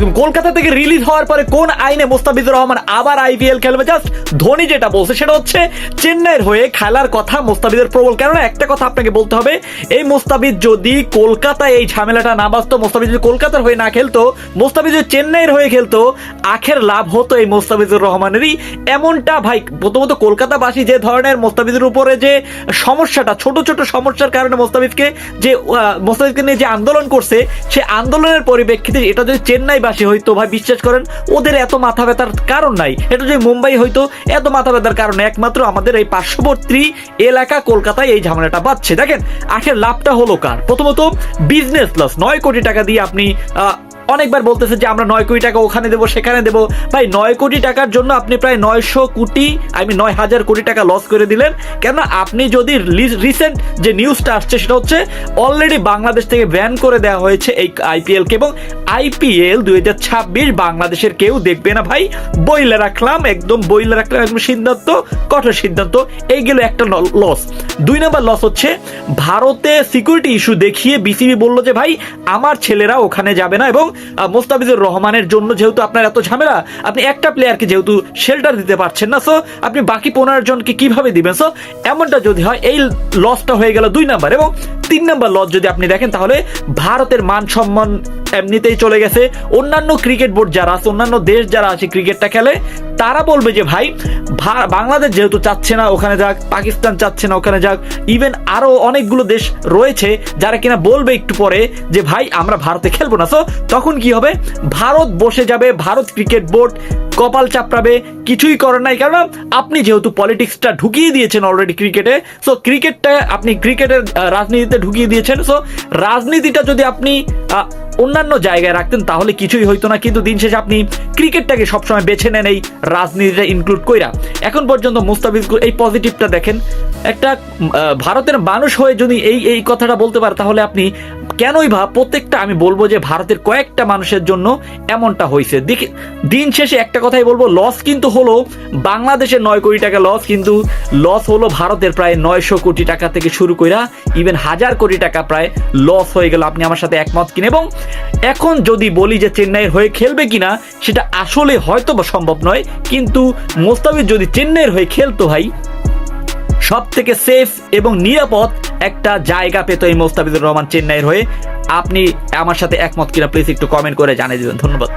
কলকাতা থেকে রিলিজ হওয়ার পরে কোন আইনে মোস্তাফিজুর রহমান আবার আইপিএল খেলবে? জাস্ট ধোনি যেটা বলছে সেটা হচ্ছে চেন্নাইয়ের হয়ে খেলার কথা মোস্তাফিজের প্রবল। কেননা একটা কথা আপনাকে বলতে হবে, এই মোস্তাফিজ যদি কলকাতায় এই ঝামেলাটা না বাঁচতো, মোস্তাফিজ যদি কলকাতার হয়ে না খেলতো, মোস্তাফিজ যদি চেন্নাইয়ের হয়ে খেলতো, আখের লাভ হতো এই মোস্তাফিজুর রহমানেরই। এমনটা ভাই প্রথমত কলকাতাবাসী যে ধরনের মোস্তাফিজের উপরে যে সমস্যাটা, ছোট ছোট সমস্যার কারণে মোস্তাফিজকে নিয়ে যে আন্দোলন করছে, সে আন্দোলনের পরিপ্রেক্ষিতে এটা যদি চেন্নাইবাসী হইতো ভাই, বিশ্বাস করেন ওদের এত মাথা ব্যথার কারণ নাই। এটা যদি মুম্বাই হইতো এত মাথা ব্যথার কারণ নাই, একমাত্র আমাদের এই পার্শ্ববর্তী এলাকা কলকাতায় এই ঝামেলাটা বাঁচছে। দেখেন আখের লাভটা হলো কার? প্রথমত বিজনেস লস। 9 কোটি টাকা দিয়ে আপনি অনেকবার বলতেছে যে আমরা 9 কোটি টাকা ওখানে দেবো সেখানে দেবো। ভাই 9 কোটি টাকার জন্য আপনি প্রায় 9,000 কোটি টাকা লস করে দিলেন। কেন? আপনি যদি রিসেন্ট যে নিউজটা আসছে সেটা হচ্ছে অলরেডি বাংলাদেশ থেকে ব্যান করে দেওয়া হয়েছে এই আইপিএলকে, এবং আইপিএল 2026 বাংলাদেশের কেউ দেখবে না ভাই। বইলে রাখলাম, একদম সিদ্ধান্ত, কঠোর সিদ্ধান্ত। এই গেল একটা লস। 2 নম্বর লস হচ্ছে ভারতে সিকিউরিটি ইস্যু দেখিয়ে বিসিবি বললো যে ভাই আমার ছেলেরা ওখানে যাবে না, এবং মোস্তাফিজুর রহমানের জন্য যেহেতু আপনার এত ঝামেলা, আপনি একটা প্লেয়ারকে যেহেতু শেল্টার দিতে পারছেন না, সো আপনি বাকি 15 জনকে কিভাবে দিবেন? সো এমনটা যদি হয়, এই লসটা হয়ে গেল 2 নাম্বার। এবং 3 নাম্বার লস যদি আপনি দেখেন, তাহলে ভারতের মান সম্মান এমনিতেই চলে গেছে। অন্যান্য ক্রিকেট বোর্ড যারা আছে, অন্যান্য দেশ যারা আছে ক্রিকেটটা খেলে, তারা বলবে যে ভাই বাংলাদেশ যেহেতু চাচ্ছে না ওখানে যাক, পাকিস্তান চাচ্ছে না ওখানে যাক, ইভেন আরো অনেকগুলো দেশ রয়েছে যারা কিনা বলবে একটু পরে যে ভাই আমরা ভারতে খেলবো না। সো তখন কি হবে? ভারত বসে যাবে, ভারত ক্রিকেট বোর্ড কপাল চাপড়াবে, কিছুই করার নাই। কারণ আপনি যেহেতু পলিটিক্সটা ঢুকিয়ে দিয়েছেন অলরেডি ক্রিকেটে, সো ক্রিকেটটা আপনি ক্রিকেটের রাজনীতিতে ঢুকিয়ে দিয়েছেন। সো রাজনীতিটা যদি আপনি অন্যান্য জায়গায় রাখতেন তাহলে কিছুই হইতো না, কিন্তু দিন শেষে আপনি ক্রিকেটটাকে সবসময় বেছে নেন এই রাজনীতিটা ইনক্লুড কইরা। এখন পর্যন্ত মুস্তাফিজ এই পজিটিভটা দেখেন, একটা ভারতের মানুষ হয়ে যদি এই কথাটা বলতে পারে, তাহলে আপনি কেনই প্রত্যেকটা আমি বলবো যে ভারতের কয়েকটা মানুষের জন্য এমনটা হয়েছে। দিন শেষে একটা কথাই বলবো, লস কিন্তু হলো বাংলাদেশের 9 কোটি টাকা লস, কিন্তু লস হলো ভারতের প্রায় 900 কোটি টাকা থেকে শুরু কইরা ইভেন 1000 কোটি টাকা প্রায় লস হয়ে গেল। আপনি আমার সাথে একমত কিনা? এবং এখন যদি বলি যে চেন্নাইয়ের হয়ে খেলবে কিনা, সেটা আসলে হয়তো বা সম্ভব নয়, কিন্তু মোস্তাফিজ যদি চেন্নাইয়ের হয়ে খেলতো ভাই, সব থেকে সেফ এবং নিরাপদ একটা জায়গা পেত এই মোস্তাফিজুর রহমান চেন্নাইয়ের হয়ে। আপনি আমার সাথে একমত কিনা প্লিজ একটু কমেন্ট করে জানিয়ে দিবেন। ধন্যবাদ।